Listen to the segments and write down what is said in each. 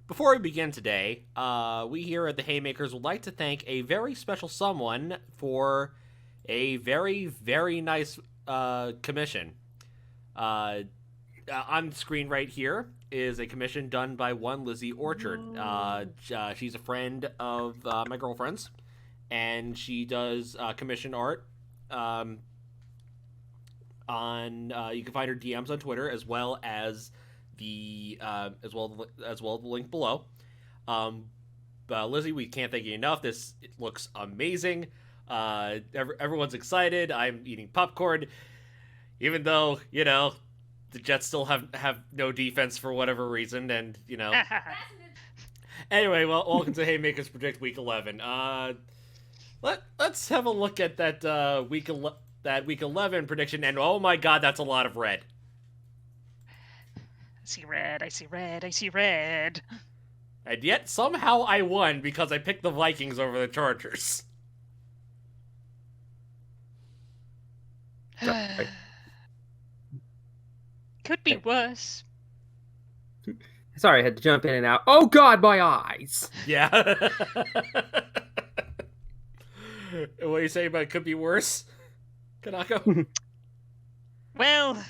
Before we begin today, we here at the Haymakers would like to thank a very special someone for a very, very nice commission. Uh, on screen right here is a commission done by one Lizzie Orchard. She's a friend of my girlfriend's, and she does commission art. On You can find her DMs on Twitter as well as the the link below. Lizzie, we can't thank you enough. This looks amazing. Everyone's excited. I'm eating popcorn, even though the Jets still have no defense for whatever reason, and Anyway, well, welcome to Haymakers Predict Week 11. Let's have a look at that Week 11 prediction, and oh my God, that's a lot of red. I see red, I see red, I see red. And yet, somehow I won because I picked the Vikings over the Chargers. Could be worse. Sorry, I had to jump in and out. Oh God, my eyes! Yeah. What are you saying about it could be worse, Kanako? Well,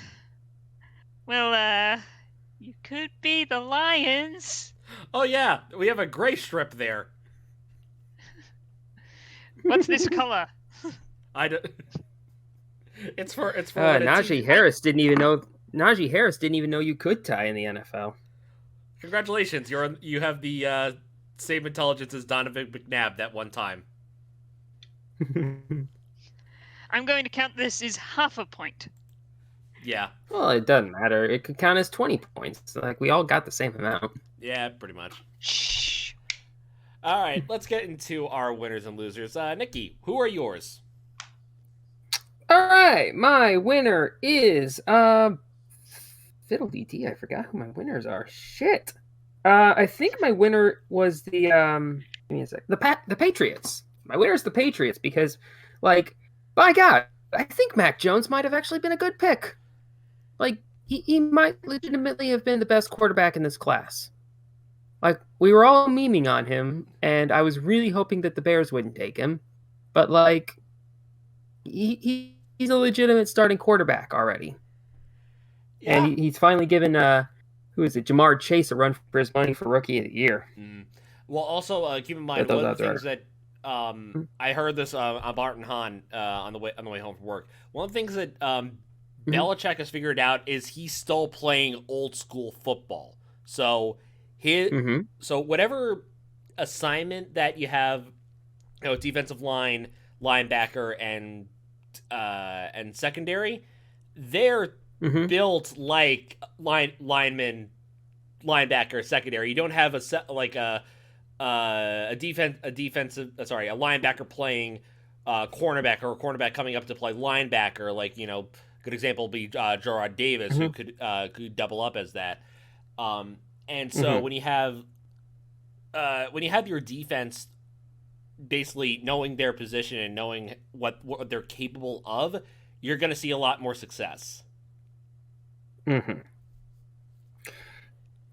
you could be the Lions. Oh yeah, we have a gray strip there. What's this color? It's for Najee Harris didn't even know you could tie in the NFL. Congratulations, you have the same intelligence as Donovan McNabb that one time. I'm going to count this as half a point. Yeah. Well, it doesn't matter. It could count as 20 points. Like, we all got the same amount. Yeah, pretty much. Shh. All right, let's get into our winners and losers. Nikki, who are yours? All right, my winner is Fiddle DT. I forgot who my winners are. Shit. I think my winner was the give me a sec. The Patriots. My winner is the Patriots because, like, by God, I think Mac Jones might have actually been a good pick. Like, he might legitimately have been the best quarterback in this class. Like, we were all memeing on him, and I was really hoping that the Bears wouldn't take him. But, like, he's a legitimate starting quarterback already. Yeah. And he's finally given, Jamar Chase a run for his money for Rookie of the Year. Mm. Well, also, keep in mind, one of the things that I heard this on Barton Hahn on the way home from work. One of the things that Belichick has figured out is he's still playing old school football. So so whatever assignment that you have, defensive line, linebacker, and secondary, they're built like lineman, linebacker, secondary. You don't have a linebacker playing cornerback, or a cornerback coming up to play linebacker. Like, good example would be Jarrod Davis, who could double up as that. And so when you have your defense basically knowing their position and knowing what they're capable of, you're going to see a lot more success.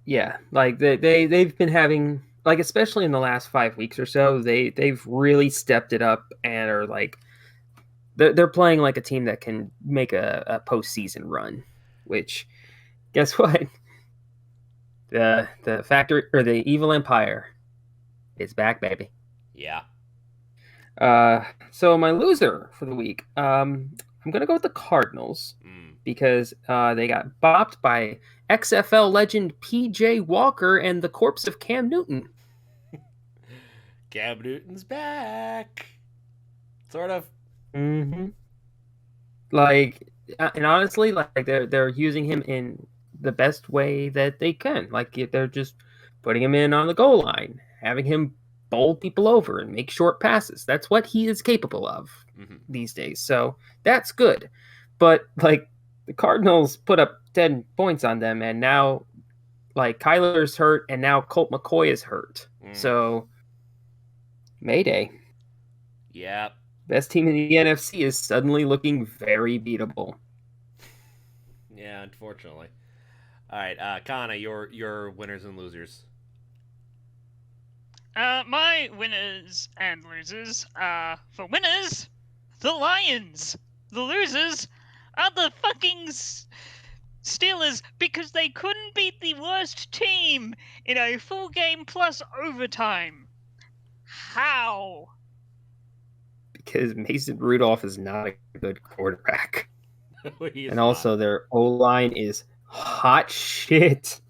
Yeah, like they've been having, like, especially in the last 5 weeks or so, they've really stepped it up and are like they're playing like a team that can make a postseason run. Which, guess what? The factory, or the evil empire, is back, baby. Yeah. So my loser for the week, I'm gonna go with the Cardinals because they got bopped by XFL legend PJ Walker and the corpse of Cam Newton. Cam Newton's back. Sort of. Like, and honestly, like, they're using him in the best way that they can. Like, they're just putting him in on the goal line, having him bowl people over and make short passes. That's what he is capable of these days. So that's good. But, like, the Cardinals put up 10 points on them, and now, like, Kyler's hurt, and now Colt McCoy is hurt. So, Mayday. Yeah. Best team in the NFC is suddenly looking very beatable. Yeah, unfortunately. All right, Kana, your winners and losers. My winners and losers are, for winners, the Lions. The losers are the fucking Steelers because they couldn't beat the worst team in a full game plus overtime. How? Because Mason Rudolph is not a good quarterback. And also their O-line is hot shit.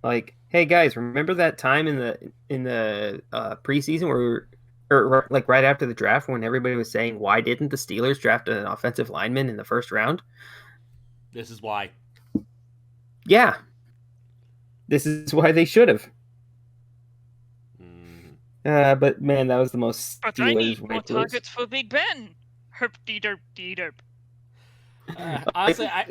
Like, hey guys, remember that time in the preseason where we were, or like right after the draft when everybody was saying, why didn't the Steelers draft an offensive lineman in the first round? This is why. Yeah. This is why they should have. But man, that was the most Steelers. But I need more targets for Big Ben. Herp-de-derp-de-derp. Honestly, I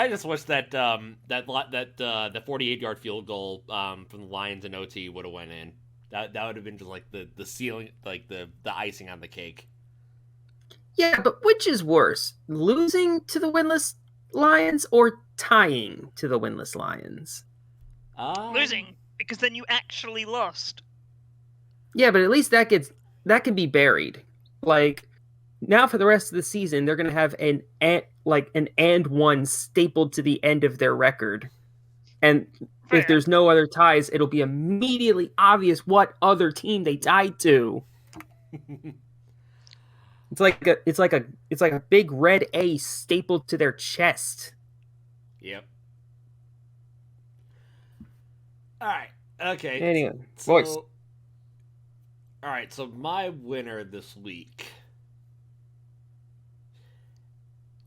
just wish that the 48-yard field goal from the Lions in OT would have went in. That would have been just like the ceiling, like the icing on the cake. Yeah, but which is worse, losing to the winless Lions or tying to the winless Lions? Losing, because then you actually lost. Yeah, but at least that can be buried. Like, now for the rest of the season, they're going to have an and one stapled to the end of their record. And Fair. If there's no other ties, it'll be immediately obvious what other team they tied to. It's like a big red A stapled to their chest. Yep. All right. Okay. Anyway, voice. All right. So my winner this week.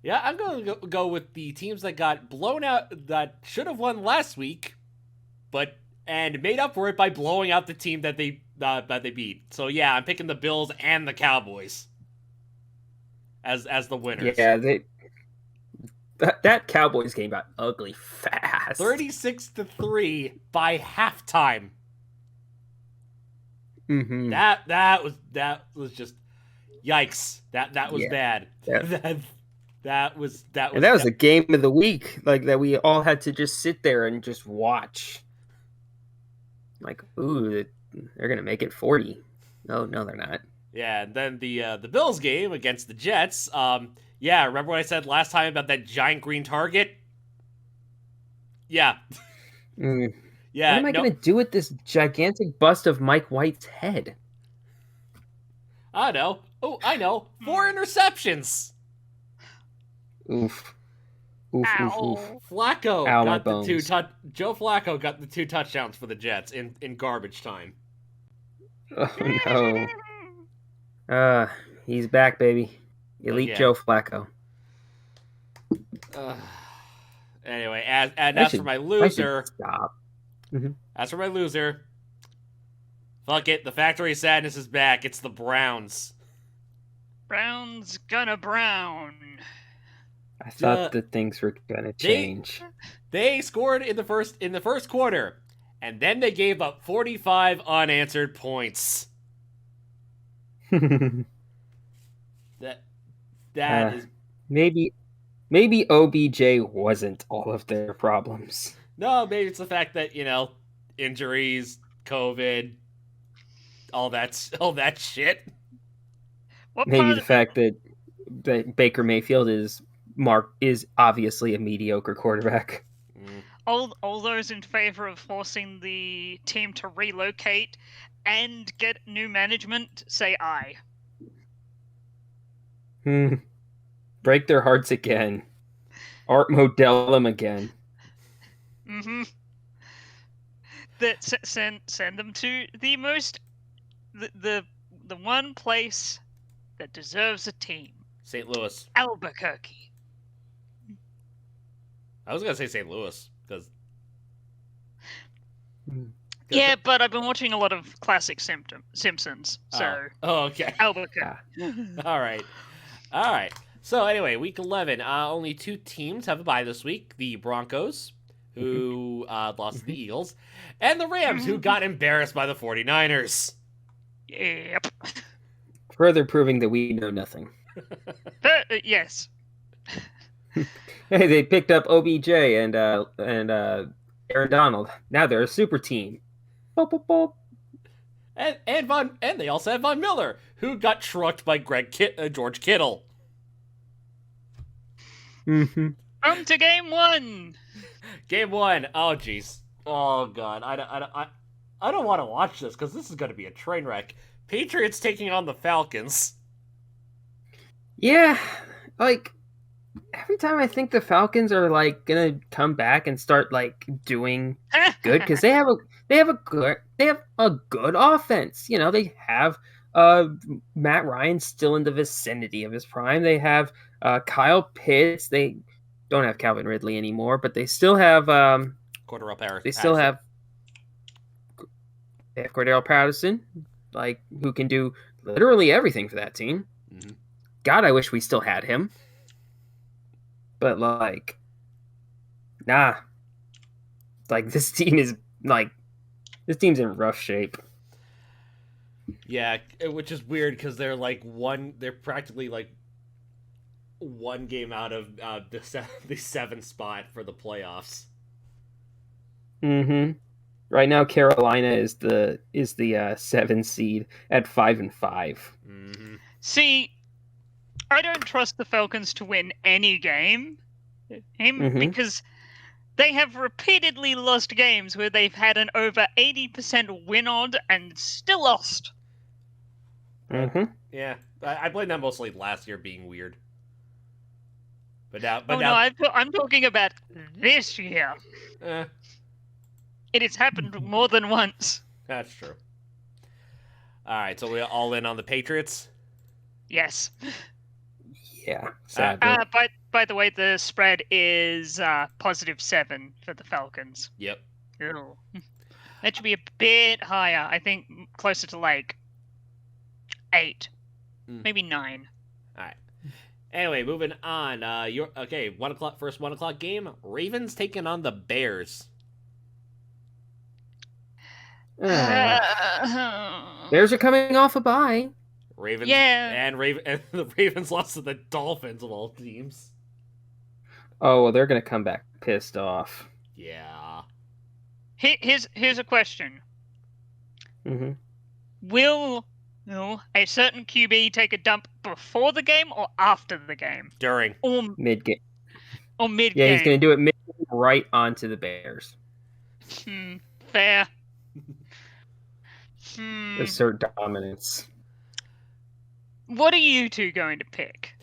Yeah, I'm going to go with the teams that got blown out that should have won last week, and made up for it by blowing out the team that they beat. So yeah, I'm picking the Bills and the Cowboys as the winners. Yeah, that Cowboys game got ugly fast. 36-3 by halftime. Mm-hmm. That was just yikes. That was bad. Yeah. That was the game of the week, like that we all had to just sit there and just watch. Like, ooh, they're gonna make it 40. No, they're not. Yeah, and then the Bills game against the Jets. Yeah, remember what I said last time about that giant green target? Yeah. Yeah. What am I gonna do with this gigantic bust of Mike White's head? I know. Oh, I know. 4 interceptions. Oof. Flacco Ow, got the 2 Joe Flacco got the 2 touchdowns for the Jets in garbage time. Oh no. He's back, baby. Elite Joe Flacco. Anyway, as for my loser, stop. As for my loser, fuck it. The Factory of Sadness is back. It's the Browns. Browns gonna brown. I thought that things were gonna change. They scored in the first quarter, and then they gave up 45 unanswered points. that is maybe OBJ wasn't all of their problems. No, maybe it's the fact that injuries, COVID, all that shit. Maybe the fact that Baker Mayfield is obviously a mediocre quarterback. All those in favor of forcing the team to relocate and get new management say aye. Break their hearts again. Art Modell them again. Mm-hmm. Send them to the one place that deserves a team. St. Louis. Albuquerque. I was gonna say St. Louis because. Yeah, but I've been watching a lot of classic Simpsons, so. Oh, okay. Albuquerque. All right. So anyway, week 11. Only 2 teams have a bye this week: the Broncos, who lost to the Eagles, and the Rams, who got embarrassed by the 49ers. Yep. Further proving that we know nothing. Yes. Hey, they picked up OBJ and Aaron Donald. Now they're a super team. Boop, boop, boop. And they also have Von Miller, who got trucked by George Kittle. Mm-hmm. On to game 1. Game 1. Oh jeez. Oh god. I don't want to watch this because this is going to be a train wreck. Patriots taking on the Falcons. Yeah, like every time I think the Falcons are like gonna come back and start like doing good because they have a good offense. You know, they have Matt Ryan still in the vicinity of his prime. They have Kyle Pitts. They don't have Calvin Ridley anymore, but they still have Cordero Patterson. They still have Cordero Patterson, like who can do literally everything for that team. Mm-hmm. God, I wish we still had him. But, like, nah. Like, this team's in rough shape. Yeah, which is weird because they're practically like one game out of the 7th spot for the playoffs. Mm-hmm. Right now, Carolina is the 7 seed at 5-5. Mm-hmm. See, I don't trust the Falcons to win any game because they have repeatedly lost games where they've had an over 80% win odd and still lost. Mm-hmm. Yeah, I blame that mostly last year being weird. No, I'm talking about this year. It has happened more than once. That's true. All right, so we're all in on the Patriots? Yes. Yeah, sadly. By the way, the spread is +7 for the Falcons. Yep. Ew. That should be a bit higher. I think closer to like 8, maybe 9. All right. Anyway, moving on. 1 o'clock. First 1 o'clock game. Ravens taking on the Bears. Bears are coming off a bye. Ravens, yeah, and the Ravens lost to the Dolphins of all teams. Oh well, they're gonna come back pissed off. Yeah. Here's a question. Mm-hmm. Will a certain QB take a dump before the game or after the game? During. Or mid-game. Or mid-game. Yeah, he's gonna do it mid-game right onto the Bears. Fair. Assert dominance. What are you two going to pick?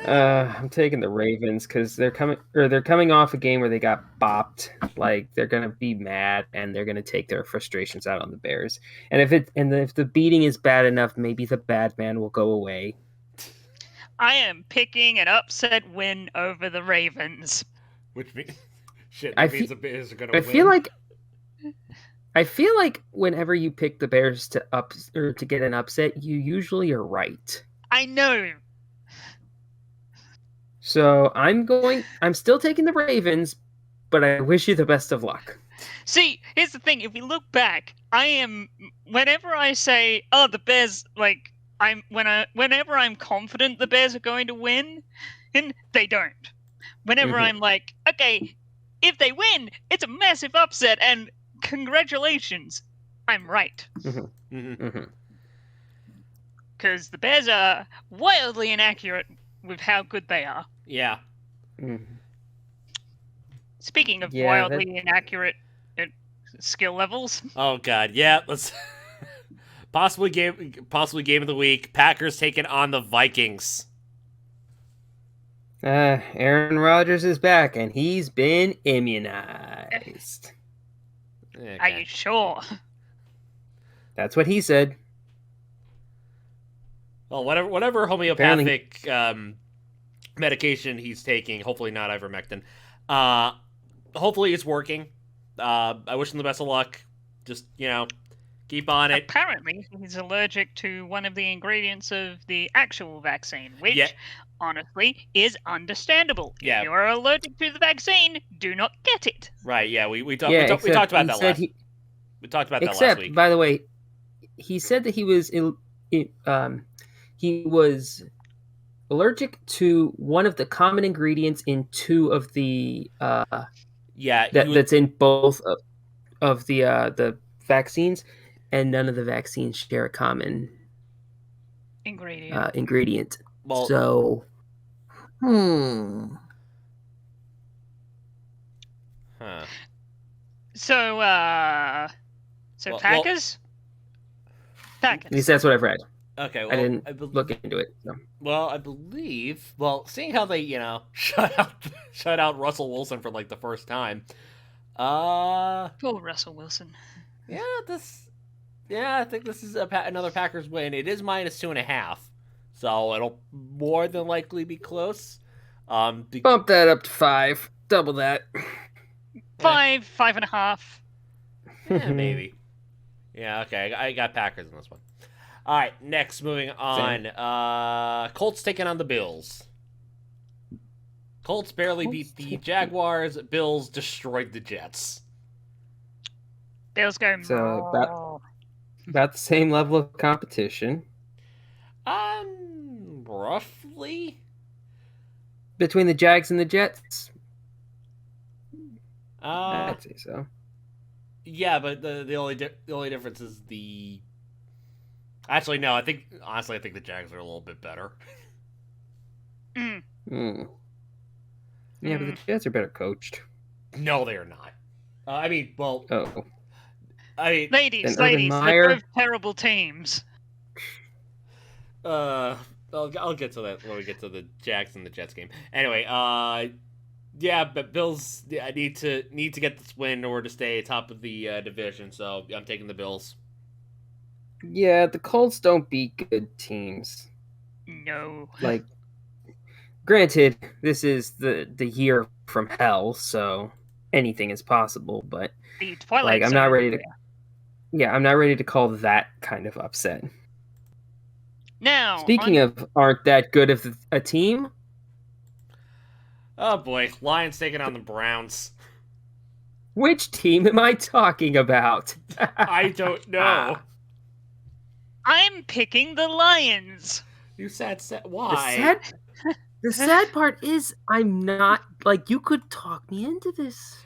I'm taking the Ravens because they're coming off a game where they got bopped. Like they're gonna be mad and they're gonna take their frustrations out on the Bears. And if the beating is bad enough, maybe the bad man will go away. I am picking an upset win over the Ravens. Which means the Bears are gonna win. I feel like whenever you pick the Bears to get an upset, you usually are right. I know. So I'm still taking the Ravens, but I wish you the best of luck. See, here's the thing. If we look back, whenever I say, "Oh, the Bears," whenever I'm confident the Bears are going to win, and they don't. Whenever I'm like, okay, if they win, it's a massive upset, and congratulations, I'm right. Because the Bears are wildly inaccurate with how good they are. Yeah. Speaking of wildly inaccurate skill levels. Oh god, yeah. Let's possibly game of the week. Packers taking on the Vikings. Aaron Rodgers is back and he's been immunized. Okay. Are you sure? That's what he said. Well, whatever homeopathic medication he's taking, hopefully not ivermectin. Hopefully it's working. I wish him the best of luck. Just, keep on it. Apparently, he's allergic to one of the ingredients of the actual vaccine, which, honestly, is understandable. Yeah. If you are allergic to the vaccine, do not get it. Right, yeah, we talked about that last week. We talked about that last week. By the way, he said that he was allergic to one of the common ingredients in 2 of the Yeah, that's in both of the vaccines, and none of the vaccines share a common ingredient. Well, so, Huh. So Packers? Packers. At least that's what I've read. Okay, well, I didn't look into it. So. Well, I believe. Well, seeing how they, shut out Russell Wilson for like the first time. Poor Russell Wilson. Yeah, I think this is another Packers win. It is -2.5, so it'll more than likely be close. Bump that up to 5. Double that. 5.5. Yeah, maybe. Yeah, okay. I got Packers in this one. All right, next, moving on. Colts taking on the Bills. Colts barely beat the Jaguars. Bills destroyed the Jets. Bills going so about the same level of competition. Roughly between the Jags and the Jets. I'd say so. Yeah, but the only difference is the. Actually, no. I think the Jags are a little bit better. Yeah, but the Jets are better coached. No, they are not. ladies, they're both terrible teams. I'll get to that when we get to the Jags and the Jets game. Anyway, yeah, but Bills need to get this win in order to stay atop of the division. So I'm taking the Bills. Yeah, the Colts don't beat good teams. No. Like, granted, this is the year from hell, so anything is possible. But like, I'm not ready to. Yeah, I'm not ready to call that kind of upset. Now, speaking of aren't that good of a team. Oh boy, Lions taking on the Browns. Which team am I talking about? I don't know. I'm picking the Lions. You said why? The sad part is I'm not, like, you could talk me into this.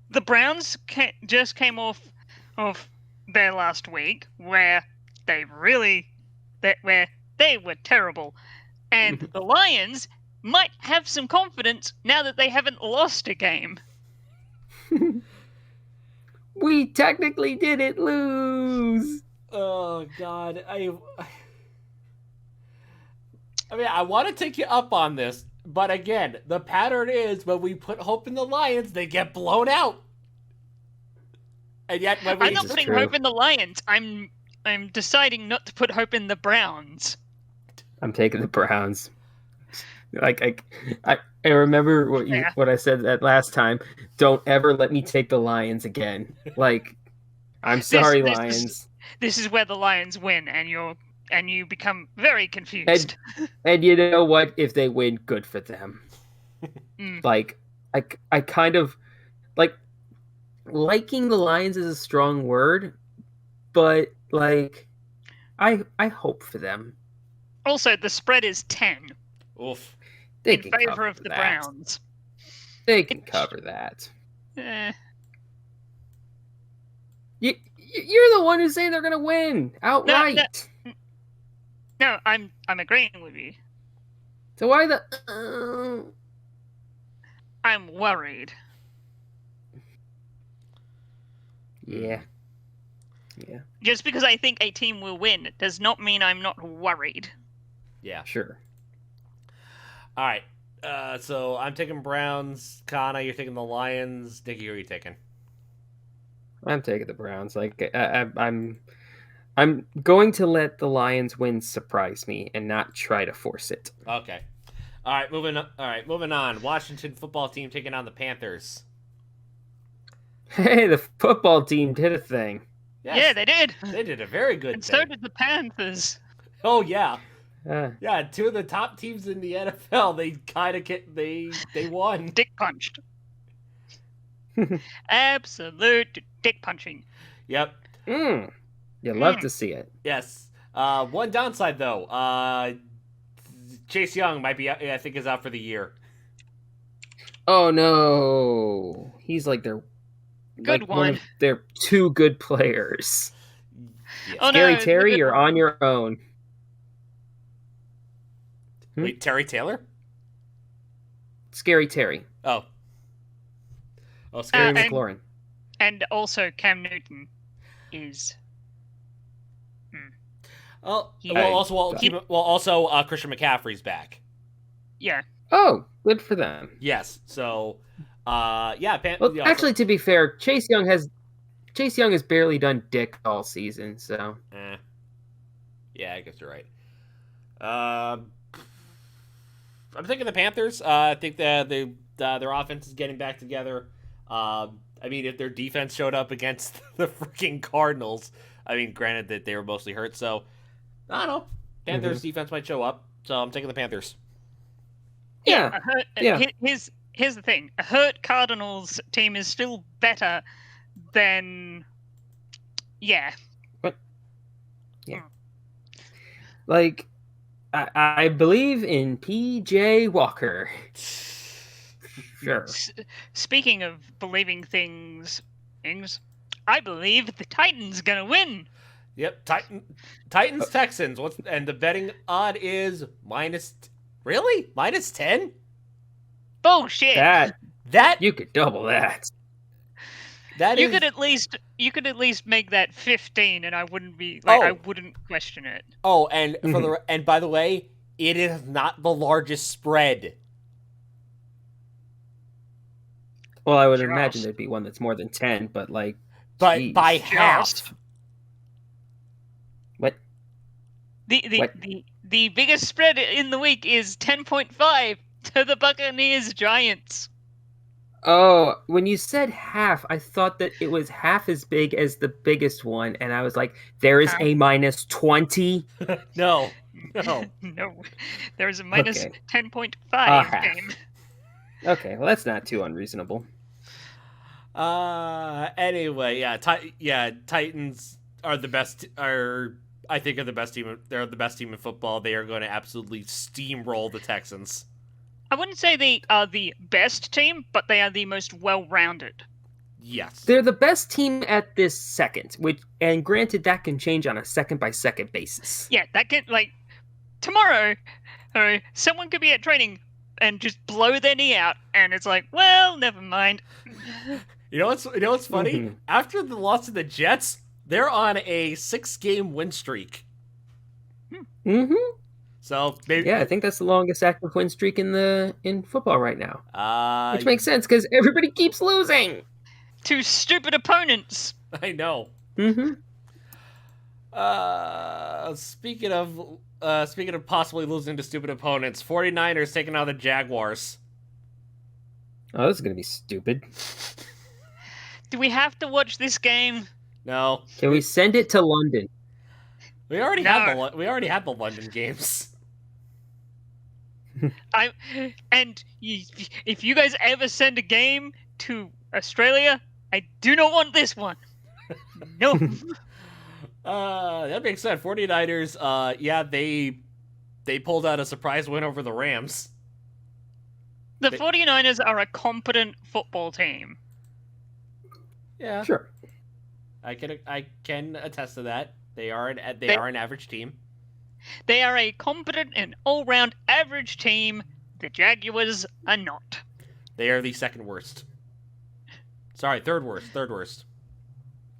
The Browns just came off their last week where they were terrible. And the Lions might have some confidence now that they haven't lost a game. We technically didn't lose. Oh God, I mean, I want to take you up on this, but again, the pattern is when we put hope in the Lions, they get blown out. And yet, when I'm not putting hope in the Lions. I'm deciding not to put hope in the Browns. I'm taking the Browns. Like I remember what I said that last time. Don't ever let me take the Lions again. Like, I'm sorry, Lions. This is where the Lions win, and you become very confused. And you know what? If they win, good for them. Like, I kind of like liking the Lions is a strong word, but like, I hope for them. Also, the spread is 10. Oof. In favor of the Browns. They can cover that. You're the one who's saying they're going to win outright. No, I'm agreeing with you. So why I'm worried. Yeah. Just because I think a team will win does not mean I'm not worried. Yeah. Sure. All right. So I'm taking Browns. Kana, you're taking the Lions. Dickie, who are you taking? I'm taking the Browns. Like, I'm going to let the Lions win surprise me and not try to force it. Okay. All right, moving on. Washington football team taking on the Panthers. Hey, the football team did a thing. Yes, yeah, they did. They did a very good and thing. So did the Panthers. Oh yeah. Yeah, two of the top teams in the NFL. They kind of they won. Dick punched. Absolute dick punching. Yep. You love to see it. Yes. One downside though. Chase Young might be, I think, is out for the year. Oh no, he's like their Good one of their two good players. Yes. Oh, Scary no, Terry, you're on your own. Wait, Terry Taylor? Scary Terry. Oh, Scary Scary McLaurin. And also Cam Newton is. Oh, also Christian McCaffrey's back. Yeah. Oh, good for them. Yes. So, actually, to be fair, Chase Young has barely done dick all season. So. Yeah, I guess you're right. I'm thinking the Panthers. I think that their offense is getting back together. I mean, if their defense showed up against the freaking Cardinals, I mean, granted that they were mostly hurt, so I don't know. Panthers defense might show up, so I'm taking the Panthers. Yeah. Here's the thing: a hurt Cardinals team is still better than. Yeah. What? Yeah. Like, I believe in PJ Walker. Sure. Speaking of believing things, I believe the Titans gonna win. Yep, Titans Texans. And the betting odd is -10? Bullshit. That you could double that. You could at least make that 15, and I wouldn't be I wouldn't question it. Oh, and and by the way, it is not the largest spread. Well, I would imagine there'd be one that's more than 10, but by half. What? The biggest spread in the week is 10.5 to the Buccaneers Giants. Oh, when you said half, I thought that it was half as big as the biggest one, and I was like, there is a -20? No. No. There is a -10.5 game. Okay, well, that's not too unreasonable. Anyway, Titans are the best. I think are the best team. They're the best team in football. They are going to absolutely steamroll the Texans. I wouldn't say they are the best team, but they are the most well-rounded. Yes. They're the best team at this second, and granted, that can change on a second-by-second basis. Yeah, that can, tomorrow, someone could be at training and just blow their knee out, and it's like, well, never mind. You know what's funny? After the loss to the Jets, they're on a 6-game win streak. So maybe, I think that's the longest active win streak in football right now. Which makes sense because everybody keeps losing to stupid opponents. I know. Speaking of possibly losing to stupid opponents, 49ers taking on the Jaguars. Oh, this is gonna be stupid. Do we have to watch this game? No. Can we send it to London? We already had the London games. If you guys ever send a game to Australia, I do not want this one. No. That being said, 49ers, they pulled out a surprise win over the Rams. The 49ers are a competent football team. Yeah. Sure. I can attest to that. They are an average team. They are a competent and all-round average team. The Jaguars are not. They are the second worst. Sorry, third worst.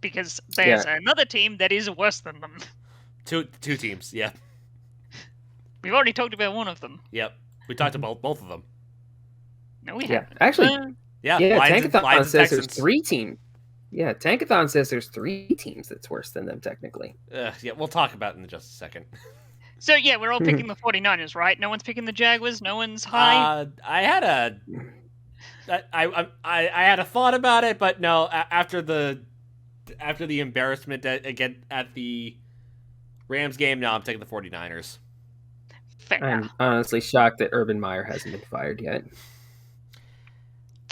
Because there's another team that is worse than them. Two teams, yeah. We've already talked about one of them. Yep. We talked about both of them. No, we haven't. Actually, Tankathon says there's 3 teams. Yeah, Tankathon says there's 3 teams that's worse than them, technically. Yeah, we'll talk about it in just a second. So, yeah, we're all picking the 49ers, right? No one's picking the Jaguars? No one's high? I had a thought about it, but no, after the embarrassment again at the Rams game, no, I'm taking the 49ers. Fair. I'm honestly shocked that Urban Meyer hasn't been fired yet.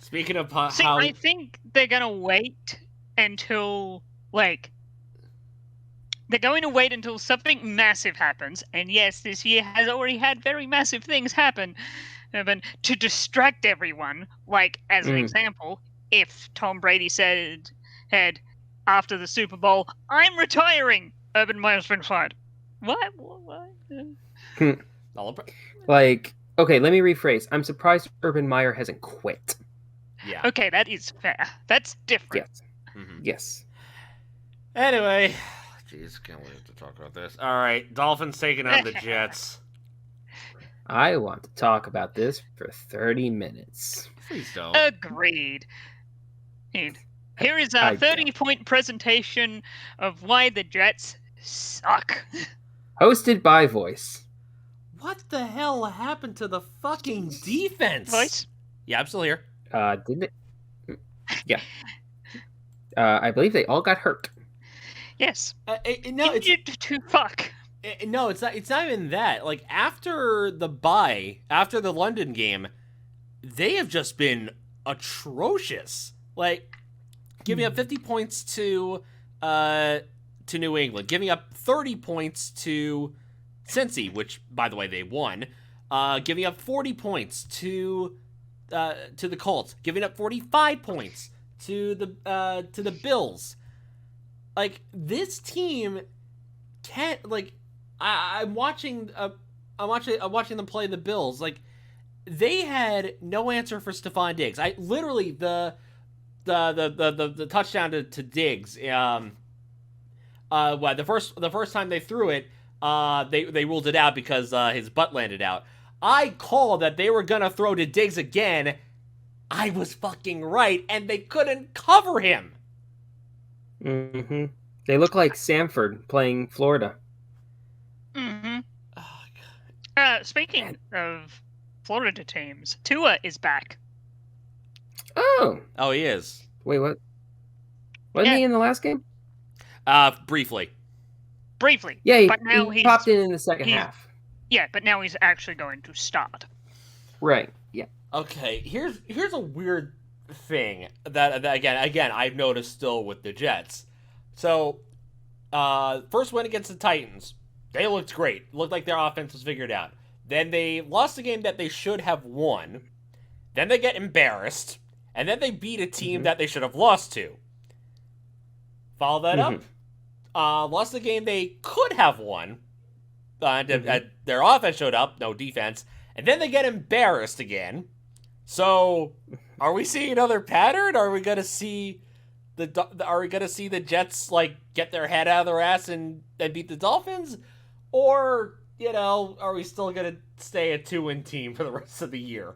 Speaking of I think they're going to wait until, they're going to wait until something massive happens. And yes, this year has already had very massive things happen. But to distract everyone, like as an example, if Tom Brady had after the Super Bowl, "I'm retiring," Urban Meyer's been fired. What? Like, okay, let me rephrase. I'm surprised Urban Meyer hasn't quit. Yeah. Okay, that is fair. That's different. Yes. Mm-hmm. Yes. Anyway, jeez, can't wait to talk about this. All right, Dolphins taking on the Jets. I want to talk about this for 30 minutes. Please don't. Agreed. Here is a 30-point presentation of why the Jets suck. Hosted by Voice. What the hell happened to the fucking defense? Voice? Yeah, I'm still here. Didn't it? Yeah. I believe they all got hurt. Yes. No, fuck. No, it's not. It's not even that. Like after the bye, after the London game, they have just been atrocious. Like giving up 50 points to New England, giving up 30 points to Cincy, which by the way they won. Giving up 40 points to the Colts, giving up 45 points to the Bills. Like this team can't like. I'm watching them play the Bills. Like they had no answer for Stephon Diggs. I literally the touchdown to Diggs. The first time they threw it, they ruled it out because his butt landed out. I called that they were gonna throw to Diggs again. I was fucking right, and they couldn't cover him. Mm-hmm. They look like Samford playing Florida. Mm-hmm. Oh, God. Speaking of Florida teams, Tua is back. Oh, he is. Wait, what? Wasn't he in the last game? Briefly. Yeah, but now he popped in the second half. Yeah, but now he's actually going to start. Right. Yeah. Okay. Here's a weird thing that again I've noticed still with the Jets. So, first win against the Titans. They looked great. Looked like their offense was figured out. Then they lost a game that they should have won. Then they get embarrassed. And then they beat a team that they should have lost to. Follow that up. Lost the game they could have won. Their offense showed up, no defense. And then they get embarrassed again. So, are we seeing another pattern? Are we gonna see the Jets like get their head out of their ass and beat the Dolphins? Or, are we still going to stay a 2-win team for the rest of the year?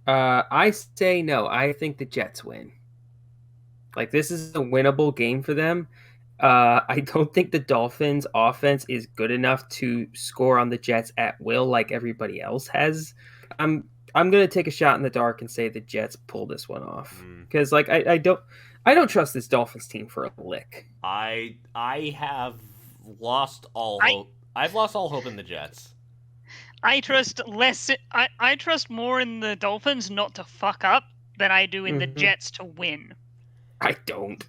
I say no. I think the Jets win. Like, this is a winnable game for them. I don't think the Dolphins' offense is good enough to score on the Jets at will like everybody else has. I'm going to take a shot in the dark and say the Jets pull this one off. Because, like, I don't trust this Dolphins team for a lick. I have lost all hope. I've lost all hope in the Jets. I trust less. I trust more in the Dolphins not to fuck up than I do in the Jets to win. I don't.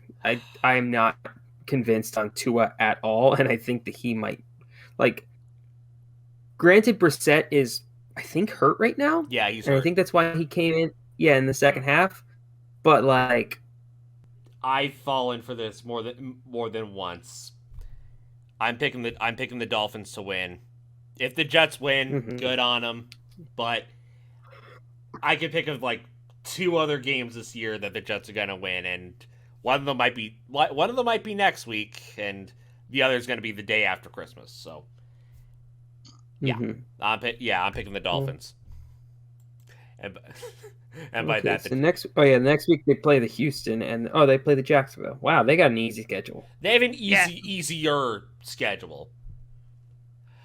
I'm not convinced on Tua at all, and I think that he might. Like, granted, Brissett is, I think, hurt right now. Yeah, he's hurt. I think that's why he came in. Yeah, in the second half. But like, I've fallen for this more than once. I'm picking the Dolphins to win. If the Jets win, good on them. But I could pick of like 2 other games this year that the Jets are gonna win, and one of them might be next week, and the other is gonna be the day after Christmas. So yeah, I'm picking the Dolphins. And by that, so next week they play the Houston, and they play the Jacksonville. Wow, they got an easy schedule. They have an easier schedule.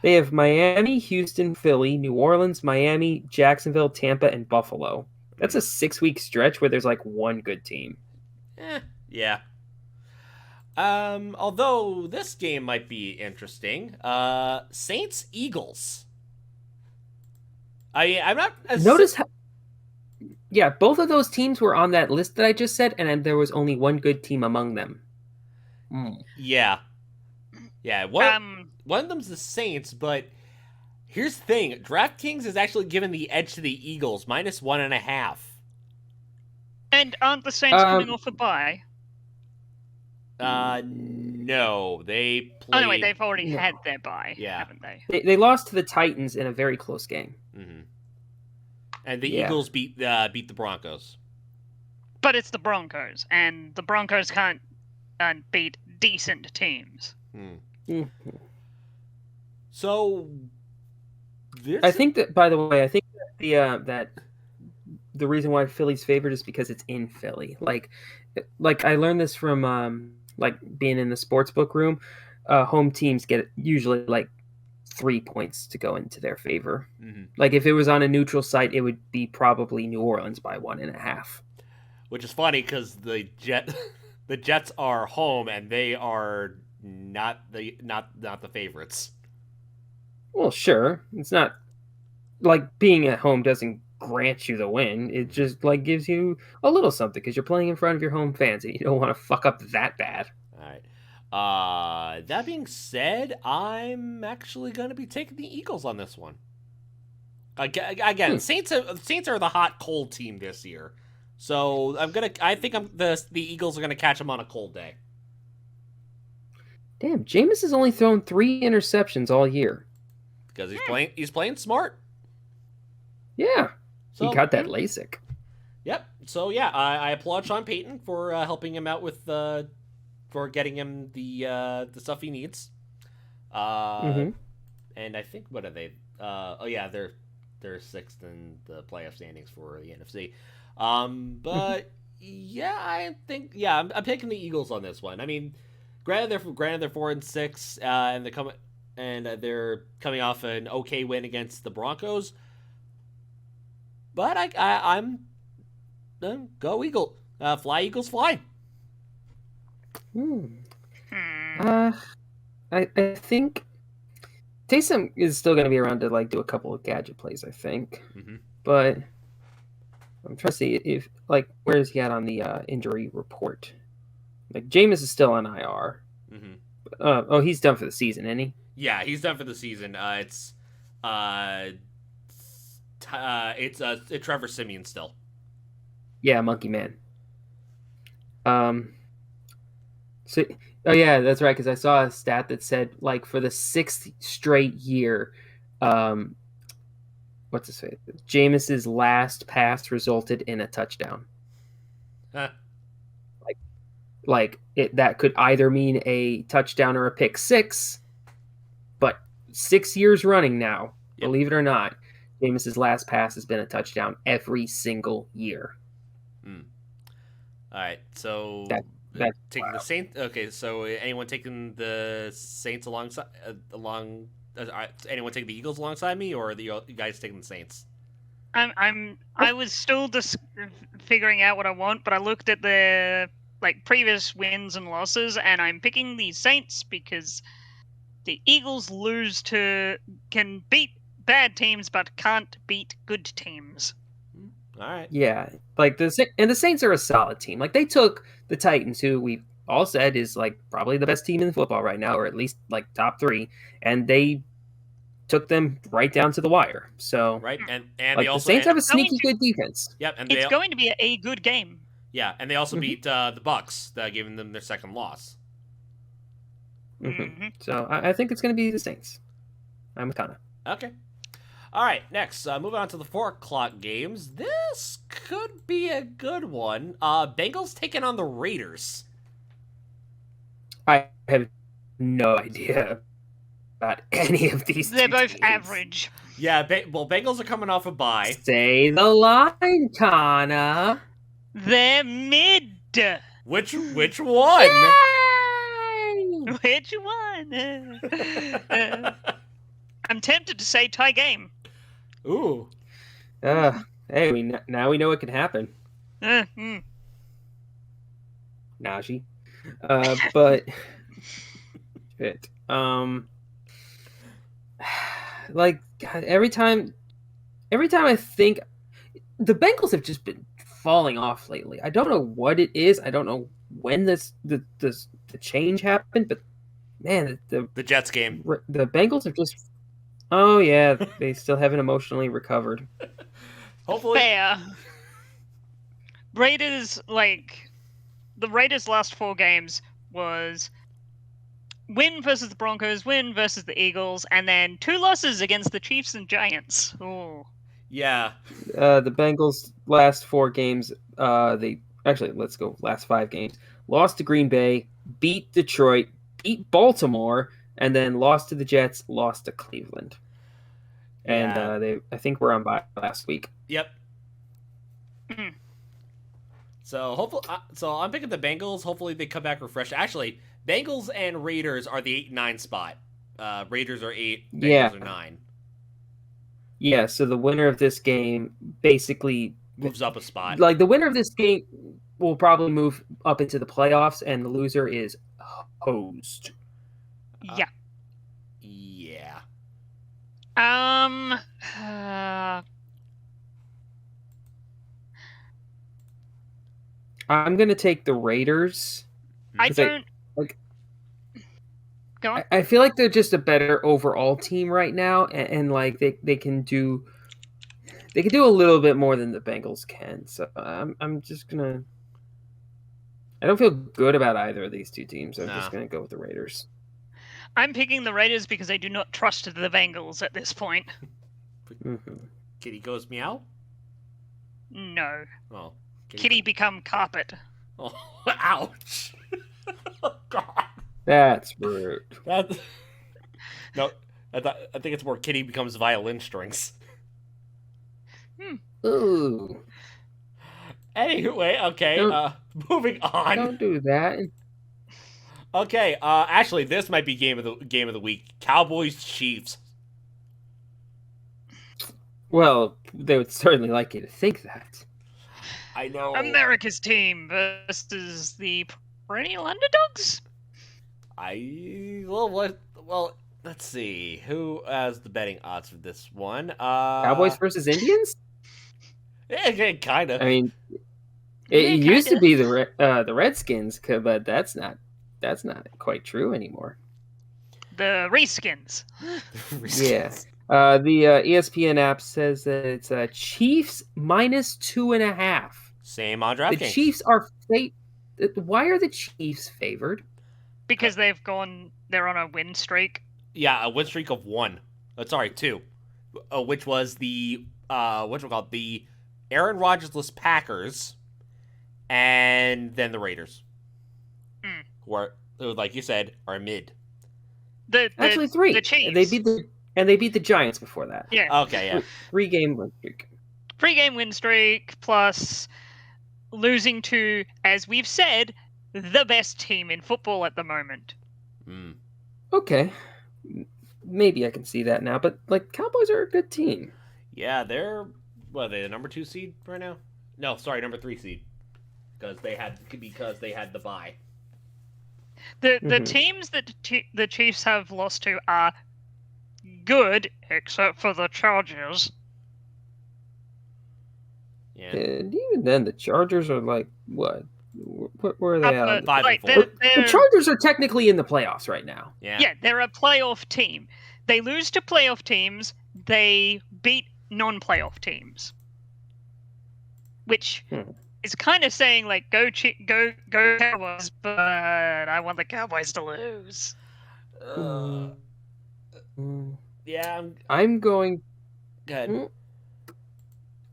They have Miami, Houston, Philly, New Orleans, Miami, Jacksonville, Tampa, and Buffalo. That's a 6-week stretch where there's like one good team. Yeah. Although this game might be interesting. Saints Eagles. I'm not. Notice how. Yeah, both of those teams were on that list that I just said, and then there was only one good team among them. Yeah. One of them's the Saints, but Here's the thing: DraftKings is actually giving the edge to the Eagles, -1.5. And aren't the Saints coming off a bye? No, they played. Oh no, wait, they've already had their bye, haven't they? They lost to the Titans in a very close game. Mm-hmm. And the Eagles beat the Broncos. But it's the Broncos, and the Broncos can't beat decent teams. Mm-hmm. So, I think that, by the way, that the reason why Philly's favored is because it's in Philly. Like I learned this from being in the sports book room. Home teams get usually like 3 points to go into their favor. Mm-hmm. Like if it was on a neutral site, it would be probably New Orleans by 1.5. Which is funny because the Jets are home and they are not the favorites. Well, sure, it's not like being at home doesn't grant you the win. It just like gives you a little something because you're playing in front of your home fans and you don't want to fuck up that bad. All right. That being said, I'm actually going to be taking the Eagles on this one. Again, Saints are the hot cold team this year, so I think the Eagles are gonna catch them on a cold day. Damn, Jameis has only thrown 3 interceptions all year because he's playing smart. Yeah, so, he got that LASIK. Yep. So yeah, I applaud Sean Payton for helping him out with for getting him the stuff he needs. And I think what are they? They're sixth in the playoff standings for the NFC. But yeah, I think I'm picking the Eagles on this one. I mean, granted they're 4-6, and they're coming off an okay win against the Broncos. But I'm go Eagle, fly Eagles fly. I think Taysom is still going to be around to like do a couple of gadget plays, I think. But I'm trying to see if where is he at on the injury report? Like Jameis is still on IR. He's done for the season, isn't he? Yeah, he's done for the season. It's Trevor Siemian still. Yeah, Monkey Man. So, yeah, that's right. Because I saw a stat that said, like, for the 6th straight year, what's his face? Jameis's last pass resulted in a touchdown. Huh. That could either mean a touchdown or a pick six, but 6 years running now, believe it or not, Jameis's last pass has been a touchdown every single year. All right, so taking the Saints. Okay, so anyone taking the Saints alongside anyone taking the Eagles alongside me, or are you guys taking the Saints? I was still just figuring out what I want, but I looked at the previous wins and losses, and I'm picking the Saints because the Eagles can beat bad teams, but can't beat good teams. All right. Yeah, the Saints are a solid team. Like they took the Titans, who we all said is probably the best team in football right now, or at least top 3, and they took them right down to the wire. So right, and the Saints have a sneaky good defense. Yep, and it's going to be a good game. Yeah, and they also beat the Bucks, giving them their second loss. So I think it's going to be the Saints. I'm with Kana. Okay. All right, next, moving on to the 4 o'clock games. This could be a good one. Bengals taking on the Raiders. I have no idea about any of these. They're both average. Yeah, Bengals are coming off a bye. Say the line, Kana. They're mid. Which one? Yay! Which one? I'm tempted to say tie game. Ooh. Hey, now we know what can happen. Najee. But shit. God, every time I think the Bengals have just been falling off lately. I don't know what it is. I don't know when the change happened, but man, the Jets game. The Bengals have just Oh yeah, they still haven't emotionally recovered. Hopefully. Fair. Raiders, the Raiders' last 4 games was win versus the Broncos, win versus the Eagles, and then 2 losses against the Chiefs and Giants. Ooh. Yeah. The Bengals' last 4 games, let's go last 5 games. Lost to Green Bay, beat Detroit, beat Baltimore, and then lost to the Jets, lost to Cleveland. And I think we're on bye last week. Yep. So I'm picking the Bengals. Hopefully they come back refreshed. Actually, Bengals and Raiders are the 8-9 spot. Raiders are 8, Bengals are 9. Yeah, so the winner of this game basically moves up a spot. Like the winner of this game will probably move up into the playoffs, and the loser is hosed. Yeah. Yeah. I'm gonna take the Raiders. I don't Go on. I feel like they're just a better overall team right now, and like they can do a little bit more than the Bengals can. So I'm just gonna. I don't feel good about either of these two teams. I'm just gonna go with the Raiders. I'm picking the Raiders because I do not trust the Bengals at this point. Kitty goes meow? No. Oh. Kitty become carpet. Oh, ouch. Oh, God. That's rude. No, I think it's more Kitty becomes violin strings. Ooh. Anyway, okay, moving on. Don't do that. Okay, actually, this might be game of the week. Cowboys Chiefs. Well, they would certainly like you to think that. I know. America's team versus the perennial underdogs. Well, let's see. Who has the betting odds for this one? Cowboys versus Indians? Yeah, kind of. I mean, it used to be the Redskins, but that's not quite true anymore. The Reskins. Yeah. The ESPN app says that it's Chiefs minus 2.5. Same on DraftKings. The Chiefs are Why are the Chiefs favored? Because they're on a win streak. Yeah, a win streak of 1. Sorry, 2. Which was the the Aaron Rodgers-less Packers, and then the Raiders, who are, like you said, are mid. Actually 3. The Chiefs. They beat the Giants before that. Yeah. Okay, yeah. 3-game win streak. 3-game win streak plus losing to, as we've said, the best team in football at the moment. Okay. Maybe I can see that now, but like Cowboys are a good team. Yeah, they're the number 2 seed right now? No, sorry, number 3 seed. Because they had the bye. The teams that the Chiefs have lost to are good, except for the Chargers. Yeah. And even then, the Chargers are like, what? Where are they at? 5-4. The Chargers are technically in the playoffs right now. Yeah, they're a playoff team. They lose to playoff teams. They beat non-playoff teams, which is kind of saying like go Cowboys, but I want the Cowboys to lose. Yeah, I'm going. Good.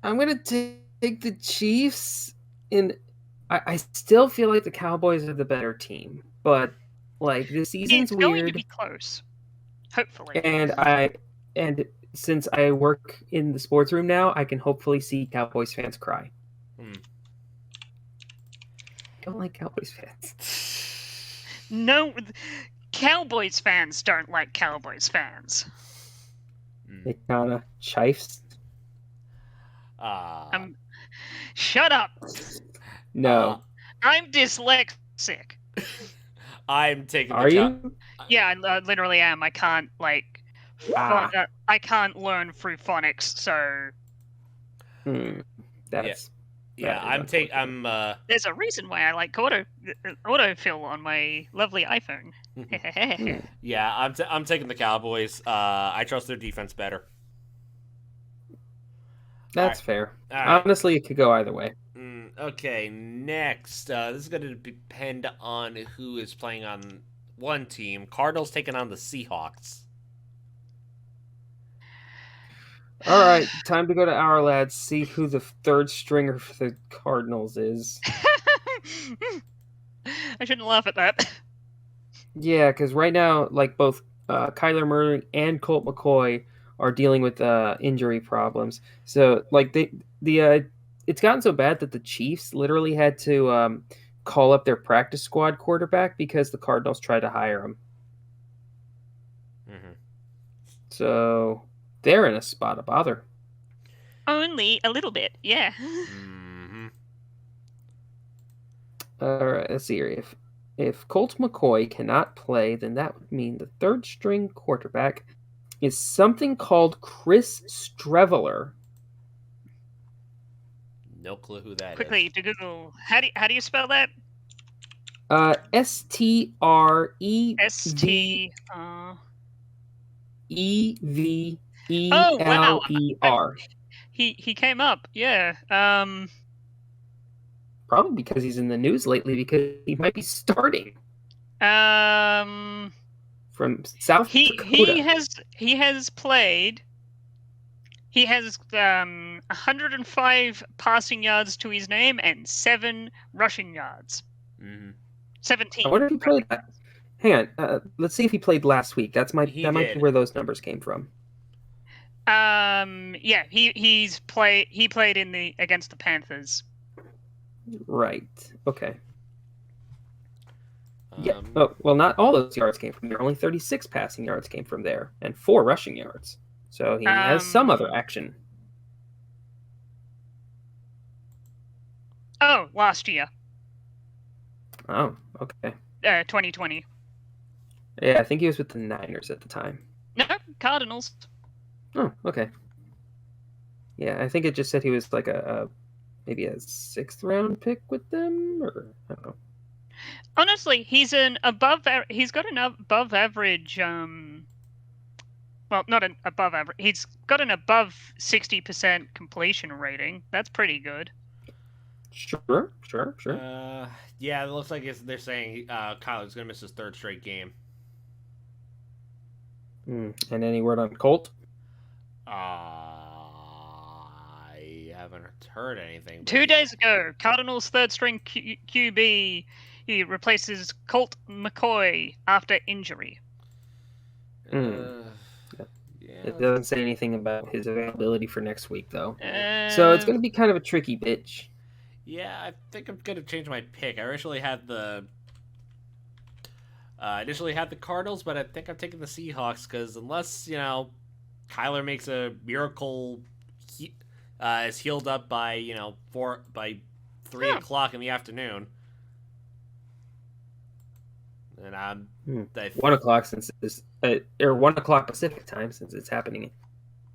I'm gonna take the Chiefs, and I still feel like the Cowboys are the better team, but like the season's it's weird. Going to be close, hopefully. And since I work in the sports room now, I can hopefully see Cowboys fans cry. I don't like Cowboys fans. No, Cowboys fans don't like Cowboys fans. They kind of chifes. Shut up. No. I'm dyslexic. I'm taking the Are you? Yeah, I literally am. I can't I can't learn through phonics, so That's Yeah, I'm. There's a reason why I like autofill on my lovely iPhone. Yeah, I'm taking the Cowboys. I trust their defense better. That's fair. Honestly, it could go either way. Okay, next. This is going to depend on who is playing on one team. Cardinals taking on the Seahawks. All right, time to go to our lads, see who the third stringer for the Cardinals is. I shouldn't laugh at that. Yeah, because right now, like both Kyler Murray and Colt McCoy are dealing with injury problems. So, like it's gotten so bad that the Chiefs literally had to call up their practice squad quarterback because the Cardinals tried to hire him. Mm-hmm. So they're in a spot of bother. Only a little bit, yeah. Mm-hmm. All right, let's see here. If Colt McCoy cannot play, then that would mean the third string quarterback is something called Chris Streveler. No clue who that Quickly, is. to Google. How do you spell that? STREVELER. Oh wow! He came up, yeah. Probably because he's in the news lately because he might be starting. From South Dakota. He has played. He has 105 passing yards to his name and 7 rushing yards. Mm-hmm. 17. I wonder if he played. Hang on. Let's see if he played last week. That might be where those numbers came from. Yeah, he played against the Panthers. Right. Okay. Yeah. Oh, well, not all those yards came from there. Only 36 passing yards came from there, and 4 rushing yards. So he has some other action. Oh, last year. Oh, okay. 2020. Yeah, I think he was with the Niners at the time. No, Cardinals. Oh, okay. Yeah, I think it just said he was like maybe a 6th round pick with them, or I don't know. Honestly, he's got an above average. Well, not an above average. He's got an above 60% completion rating. That's pretty good. Sure. Yeah, it looks like they're saying Kyler's going to miss his 3rd straight game. And any word on Colt? I haven't heard anything. 2 days ago, Cardinals' 3rd string QB, he replaces Colt McCoy after injury. Yeah. It doesn't say anything about his availability for next week, though. So it's going to be kind of a tricky bitch. Yeah, I think I'm going to change my pick. I initially had the Cardinals, but I think I'm taking the Seahawks because unless, Kyler makes a miracle, is healed up by, 3 o'clock in the afternoon. And I'm 1 o'clock since it's or 1 o'clock Pacific time since it's happening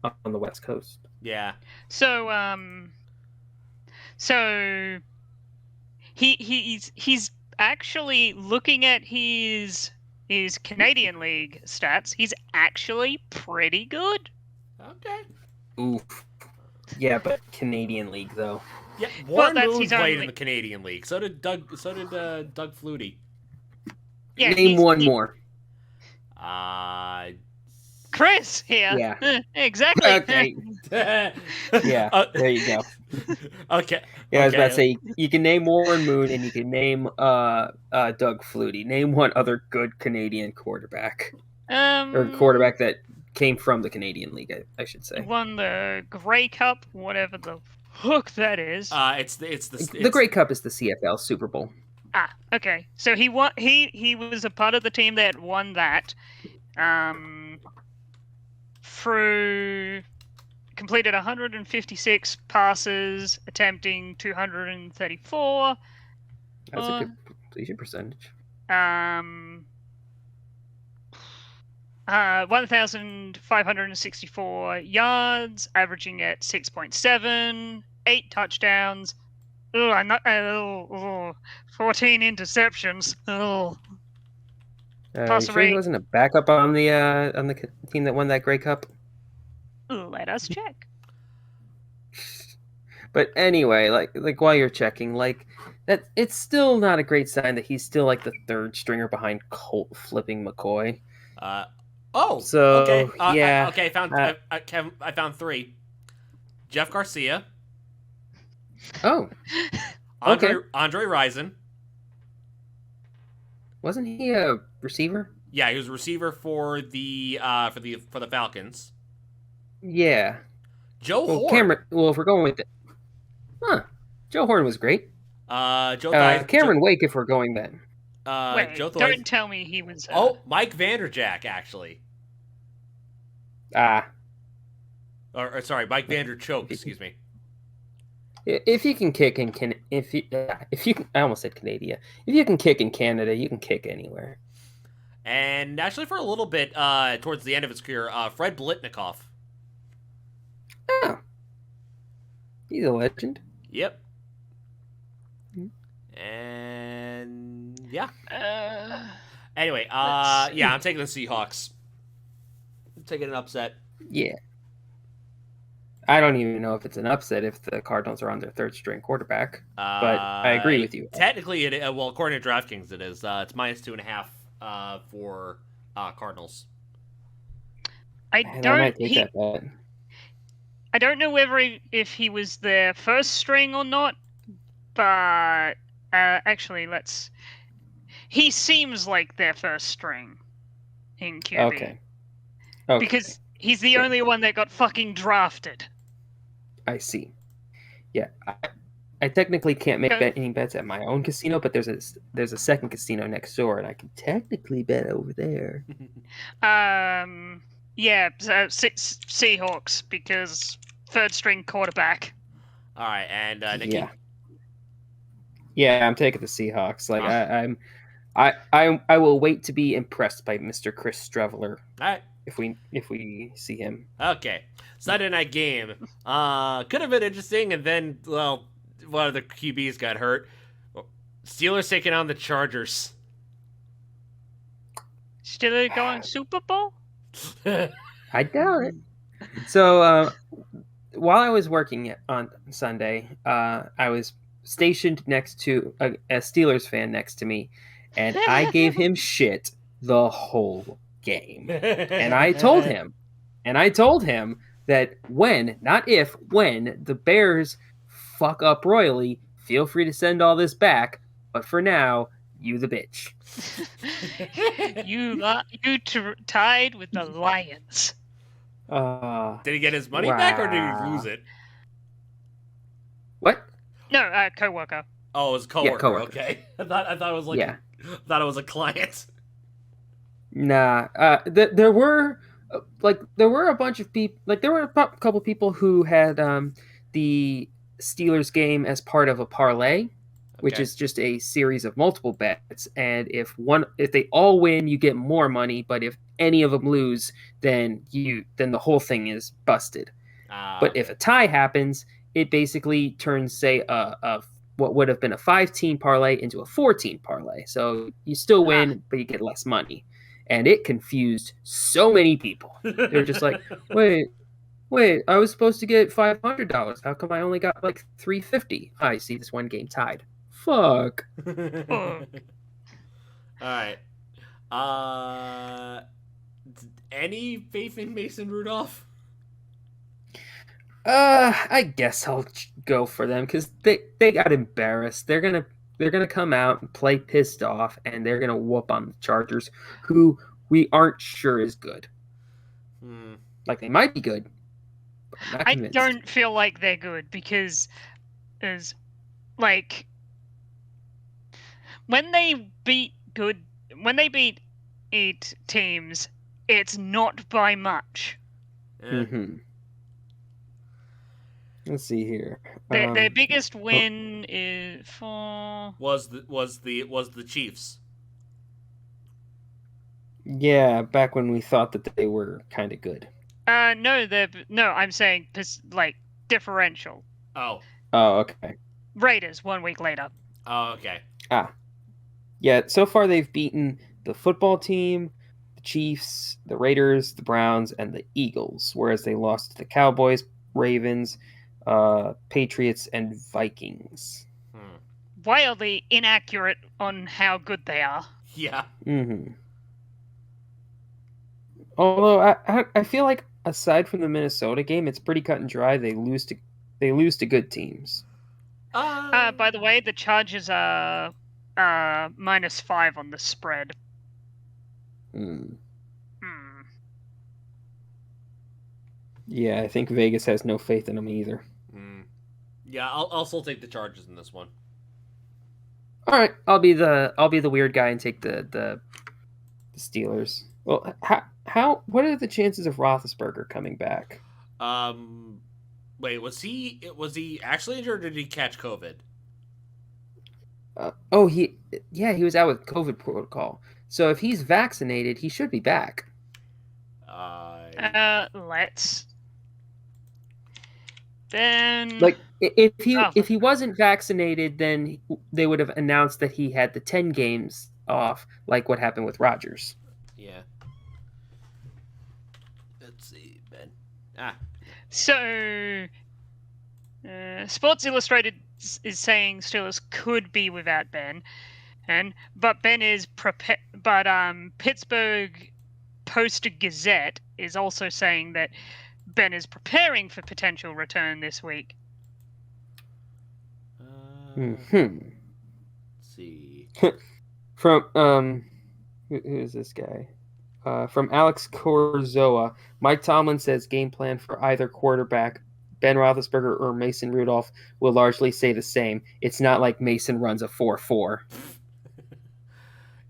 on the West Coast. Yeah. So he's actually looking at his Canadian League stats. He's actually pretty good. Okay. Oof. Yeah, but Canadian League though. Yeah, Warren Moon played in the Canadian League. So did Doug Flutie. Yeah, Name one more. Chris here. Yeah. Exactly. Okay. Yeah. There you go. Okay. Yeah, I was about to say you can name Warren Moon and you can name Doug Flutie. Name one other good Canadian quarterback. Or quarterback that came from the Canadian League, I should say. Won the Grey Cup, whatever the hook that is. The Grey Cup is the CFL Super Bowl. Ah, okay. So he was a part of the team that won that. Through completed 156 passes, attempting 234. That's a good completion percentage. 1,564 yards, averaging at 6.7, 8 touchdowns, Oh, I'm not. 14 interceptions. Oh, You sure he wasn't a backup on the team that won that Grey Cup? Let us check. But anyway, like while you're checking, like that, it's still not a great sign that he's still like the third stringer behind Colt flipping McCoy. So okay, yeah, I found three. Jeff Garcia. Oh, Andre Rison. Wasn't he a receiver? Yeah, he was a receiver for the Falcons. Yeah. Joe Horn. If we're going with it, Joe Horn was great. Cameron Wake, if we're going then. Wait, don't tell me he was. Mike Vanderjack actually. Or sorry, Mike Vanderchoke. Excuse me. If you can kick I almost said Canada. If you can kick in Canada, you can kick anywhere. And actually, for a little bit, towards the end of his career, Fred Blitnikoff. Oh, he's a legend. Yep. And yeah. Anyway, yeah, I'm taking the Seahawks. I'm taking an upset. Yeah. I don't even know if it's an upset if the Cardinals are on their third string quarterback. But I agree with you. Technically, according to DraftKings, it is. It's -2.5 for Cardinals. I don't know whether if he was their first string or not, but actually, he seems like their first string in QB. Okay. Because he's the only one that got fucking drafted. I see. Yeah, I technically can't make any bets at my own casino, but there's a second casino next door, and I can technically bet over there. Yeah, Seahawks because third string quarterback. All right, and Nikki. Yeah, I'm taking the Seahawks. Like I will wait to be impressed by Mr. Chris Streveler. All right. If we see him. Okay. Sunday night game. Could have been interesting, and then, well, one of the QBs got hurt. Steelers taking on the Chargers. Steelers going Super Bowl? I doubt it. So, while I was working on Sunday, I was stationed next to a Steelers fan next to me, and I gave him shit the whole game. And I told him that when the Bears fuck up royally, feel free to send all this back, but for now, you the bitch. You tied with the Lions. Did he get his money back, or did he lose it? What? No, coworker. Oh, it was coworker. Yeah, coworker. Okay, I thought it was like thought it was a client. Nah, there were a bunch of people. Like there were a couple people who had the Steelers game as part of a parlay, which is just a series of multiple bets. And if they all win, you get more money. But if any of them lose, then the whole thing is busted. But if a tie happens, it basically turns, say, what would have been a 5-team parlay into a 4-team parlay. So you still win, but you get less money. And it confused so many people. They're just like, wait, I was supposed to get $500. How come I only got like $350? I see this one game tied. Fuck. All right. Any faith in Mason Rudolph? I guess I'll go for them because they got embarrassed. They're gonna come out and play pissed off, and they're gonna whoop on the Chargers, who we aren't sure is good. Like they might be good. But I'm not convinced. I don't feel like they're good because, when they beat teams, it's not by much. Mm-hmm. Let's see here. Their biggest win was the Chiefs. Yeah, back when we thought that they were kind of good. No, I'm saying differential. Oh, okay. Raiders 1 week later. Oh, okay. Yeah, so far they've beaten the football team, the Chiefs, the Raiders, the Browns, and the Eagles, whereas they lost to the Cowboys, Ravens, Patriots, and Vikings. Wildly inaccurate on how good they are. Yeah. Mm-hmm. Although I feel like aside from the Minnesota game, it's pretty cut and dry. They lose to good teams. By the way, the Chargers are -5 on the spread. Yeah, I think Vegas has no faith in them either. Yeah, I'll still take the Chargers in this one. All right, I'll be the weird guy and take the Steelers. Well, what are the chances of Roethlisberger coming back? Wait, was he actually injured or did he catch COVID? He was out with COVID protocol. So if he's vaccinated, he should be back. Let's. Then like if he wasn't vaccinated, then they would have announced that he had the 10 games off, like what happened with Rodgers. Yeah. Let's see, Ben. So, Sports Illustrated is saying Steelers could be without Ben, but Ben is prepared. But Pittsburgh Post-Gazette is also saying that Ben is preparing for potential return this week. Let's see. From who is this guy? From Alex Corzoa, Mike Tomlin says game plan for either quarterback, Ben Roethlisberger or Mason Rudolph, will largely stay the same. It's not like Mason runs a 4-4.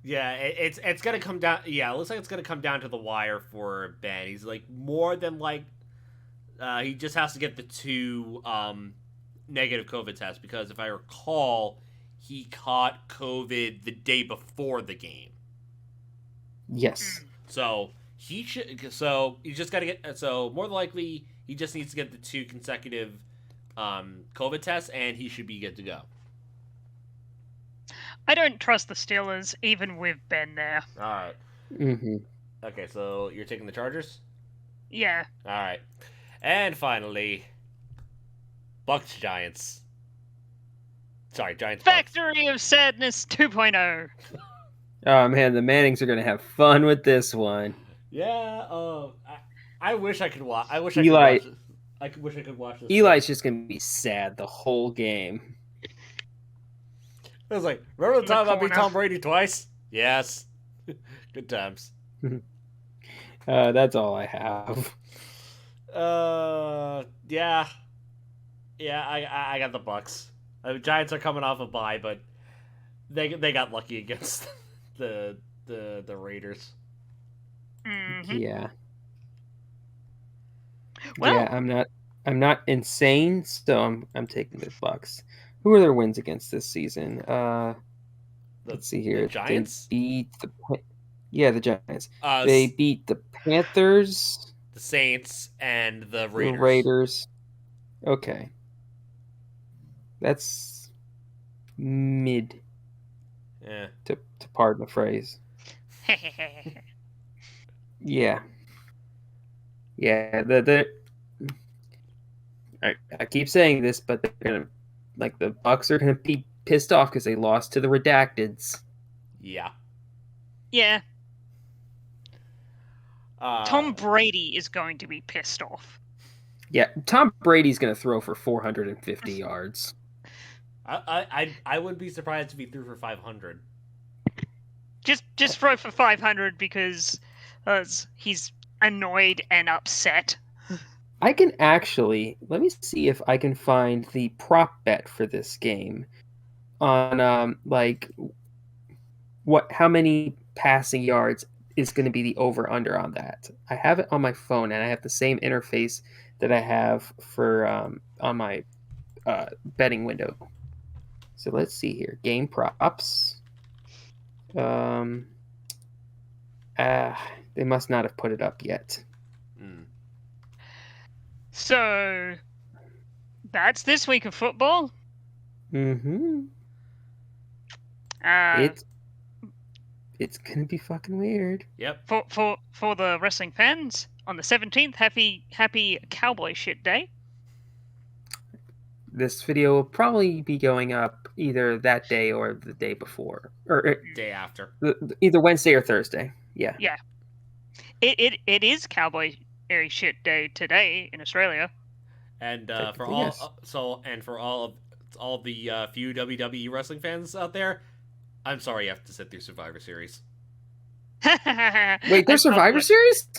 Yeah, it's gonna come down. Yeah, it looks like it's gonna come down to the wire for Ben. He's like more than like. He just has to get the 2 negative COVID tests because if I recall, he caught COVID the day before the game. Yes. So he should. So you just got to get. So more than likely, he just needs to get the 2 consecutive COVID tests, and he should be good to go. I don't trust the Steelers, even with Ben there. All right. Mm-hmm. Okay, so you're taking the Chargers? Yeah. All right. And finally, Bucks Giants. Sorry, Giants. Factory of Sadness 2.0. Oh man, the Mannings are gonna have fun with this one. Yeah. I wish I could watch. I wish Eli. I could watch. I wish I could watch this. Eli's just gonna be sad the whole game. It was like, remember the time I beat Tom Brady twice? Yes. Good times. That's all I have. Yeah. I got the Bucks. Giants are coming off a bye, but they got lucky against the Raiders. Mm-hmm. Yeah. Well, yeah, I'm not insane, so I'm taking the Bucks. Who are their wins against this season? Let's see here. The Giants? They beat the Giants. They They beat the Panthers, the Saints, and the the Raiders. Raiders. Okay. That's mid. Yeah. To pardon the phrase. Yeah. Yeah, I keep saying this, but they're gonna the Bucks are gonna be pissed off because they lost to the Redacteds. Yeah. Yeah. Tom Brady is going to be pissed off. Yeah, Tom Brady's gonna throw for 450 yards. I wouldn't be surprised if he threw for 500. Just throw for 500 because he's annoyed and upset. I can actually let me see if I can find the prop bet for this game on how many passing yards is going to be the over under on that. I have it on my phone and I have the same interface that I have for on my betting window. So let's see here. Game props. They must not have put it up yet. So that's this week of football. Mm-hmm. It's gonna be fucking weird. Yep. For the wrestling fans, on the 17th, happy Cowboy Shit Day. This video will probably be going up either that day or the day before, or day after. Either Wednesday or Thursday. Yeah. Yeah. It is Cowboy Shit Day today in Australia. And for all of the few WWE wrestling fans out there, I'm sorry you have to sit through Survivor Series. Wait, there's Survivor Series?